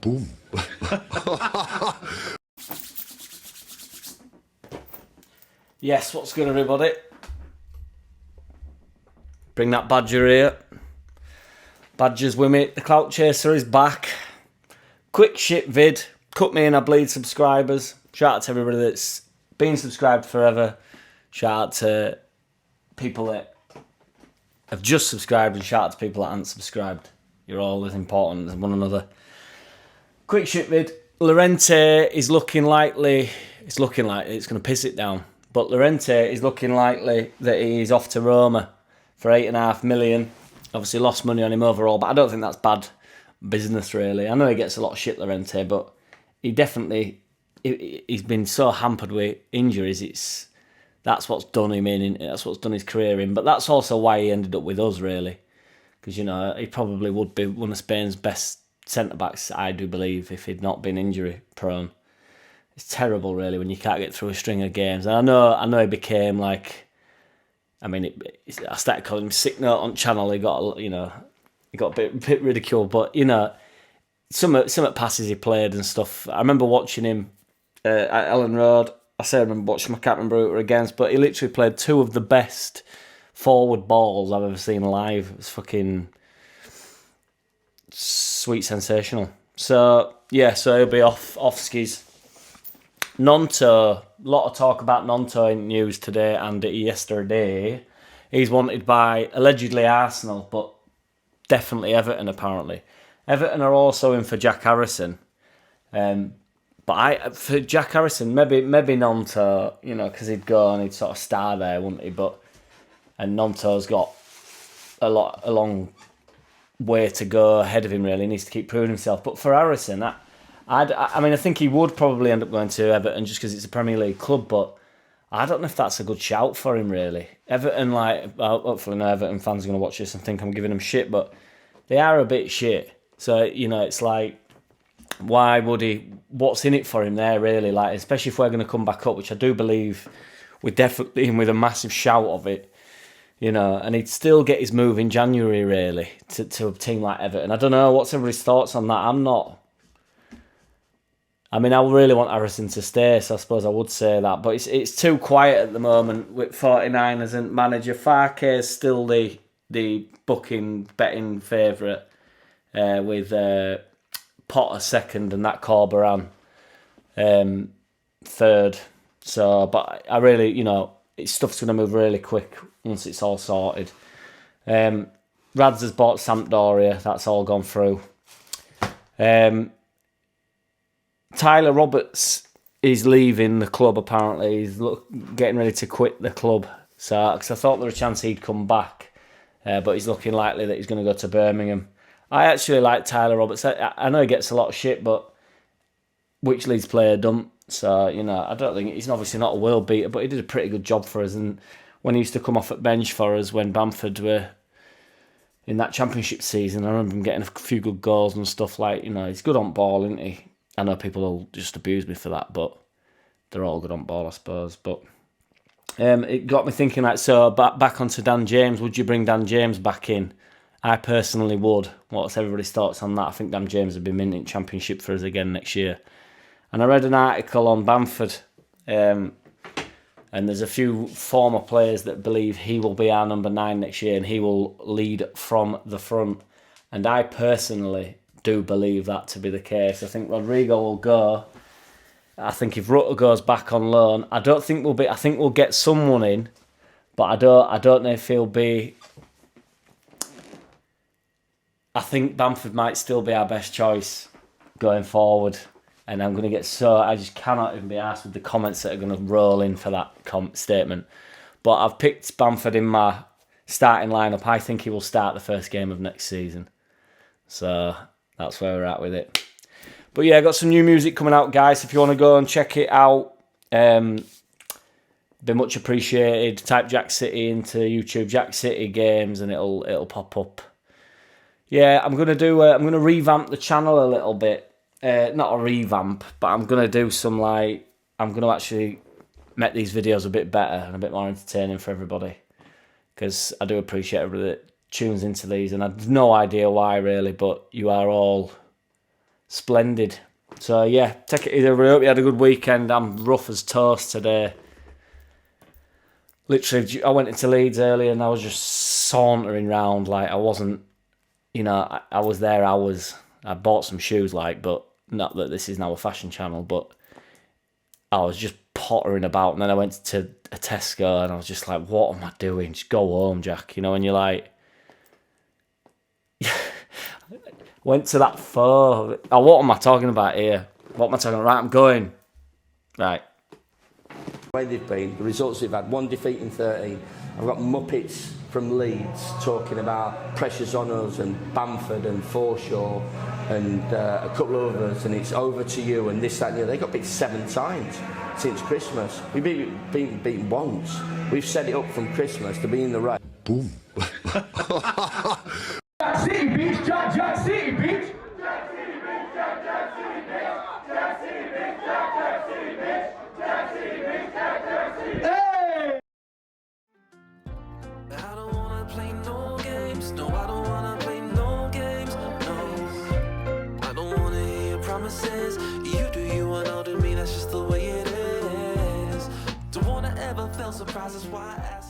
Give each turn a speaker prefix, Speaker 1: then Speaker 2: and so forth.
Speaker 1: Boom.
Speaker 2: Yes, what's good, everybody? Bring that Badger here. Badger's with me. The Clout Chaser is back. Quick shit vid. Cut me in, I bleed subscribers. Shout out to everybody that's been subscribed forever. Shout out to people that have just subscribed, and shout out to people that haven't subscribed. You're all as important as one another. Quick shit vid. Llorente is looking likely. It's looking like it's going to piss it down. But Llorente is looking likely that he's off to Roma for $8.5 million. Obviously lost money on him overall, but I don't think that's bad business really. I know he gets a lot of shit, Llorente, but he definitely he's been so hampered with injuries. That's what's done him in. That's what's done his career in. But that's also why he ended up with us really, because you know he probably would be one of Spain's best centre backs, I do believe, if he'd not been injury prone. It's terrible, really, when you can't get through a string of games. And I know he became like, I mean, I started calling him sick note on channel. He got a bit ridiculed, but you know, some passes he played and stuff. I remember watching him at Ellen Road. I remember watching him. I can't remember who it were against, but he literally played two of the best forward balls I've ever seen live. It was fucking sweet, sensational. So yeah, so he'll be off skis. Gnonto, a lot of talk about Gnonto in news today and yesterday. He's wanted by allegedly Arsenal, but definitely Everton apparently. Everton are also in for Jack Harrison. But for Jack Harrison, maybe Gnonto, you know, because he'd go and he'd sort of star there, wouldn't he? And Gnonto's got a long way to go ahead of him. Really, he needs to keep proving himself. But for Harrison, I think he would probably end up going to Everton just because it's a Premier League club, but I don't know if that's a good shout for him, really. Everton, hopefully no Everton fans are going to watch this and think I'm giving them shit, but they are a bit shit. So, you know, it's like, why would he? What's in it for him there, really? Like, especially if we're going to come back up, which I do believe we're definitely in with a massive shout of it, you know, and he'd still get his move in January, really, to a team like Everton. I don't know, what's everybody's thoughts on that? I mean, I really want Harrison to stay, so I suppose I would say that. But it's too quiet at the moment with 49ers and manager. Farke is still the betting favourite with Potter second and that Corberan third. So, but I really, you know, stuff's going to move really quick once it's all sorted. Rads has bought Sampdoria. That's all gone through. Tyler Roberts is leaving the club, apparently. He's getting ready to quit the club. So, because I thought there was a chance he'd come back. But he's looking likely that he's going to go to Birmingham. I actually like Tyler Roberts. I know he gets a lot of shit, but which Leeds player don't? So, you know, I don't think he's obviously not a world beater, but he did a pretty good job for us. And when he used to come off at bench for us when Bamford were in that championship season, I remember him getting a few good goals and stuff. Like, you know, he's good on ball, isn't he? I know people will just abuse me for that, but they're all good on ball, I suppose. But it got me thinking, like, so back onto Dan James. Would you bring Dan James back in? I personally would. What's everybody's thoughts on that? I think Dan James would be minting championship for us again next year. And I read an article on Bamford, and there's a few former players that believe he will be our number 9 next year and he will lead from the front. And I personally do believe that to be the case. I think Rodrigo will go. I think if Rutter goes back on loan, I think we'll get someone in, but I don't know if he'll be. I think Bamford might still be our best choice going forward, and I'm going to get I just cannot even be asked with the comments that are going to roll in for that statement. But I've picked Bamford in my starting lineup. I think he will start the first game of next season. So that's where we're at with it. But yeah, I got some new music coming out, guys. If you want to go and check it out, be much appreciated. Type JackCity into YouTube, JackCity games, and it'll pop up. Yeah, I'm gonna revamp the channel a little bit. Not a revamp, but I'm gonna do some I'm gonna actually make these videos a bit better and a bit more entertaining for everybody, because I do appreciate everybody that tunes into these, and I have no idea why really, but you are all Splendid. So yeah, take it easy. I hope you had a good weekend. I'm rough as toast today. Literally, I went into Leeds earlier and I was just sauntering round like I wasn't, you know, I was there hours. I bought some shoes, like, but not that this is now a fashion channel, but I was just pottering about. And then I went to a Tesco and I was just like, what am I doing? Just go home, Jack. You know, and you're like, went to that pho. Oh, what am I talking about here? What am I talking about? Right, I'm going. Right.
Speaker 1: The way they've been, the results they've had, 1 defeat in 13. I've got Muppets from Leeds talking about pressures on us and Bamford and Forshaw and a couple of others, and it's over to you and this, that and the other. They got beat 7 times since Christmas. We've been beaten once. We've set it up from Christmas to be in the race.
Speaker 3: Boom.
Speaker 4: JackCity, bitch! JackCity, bitch! Hey!
Speaker 5: I don't wanna play no games. No, I don't wanna play no games. No, I don't wanna hear your promises. You do you and I'll do me. That's just the way it is. Don't wanna ever feel surprised. That's why I ask.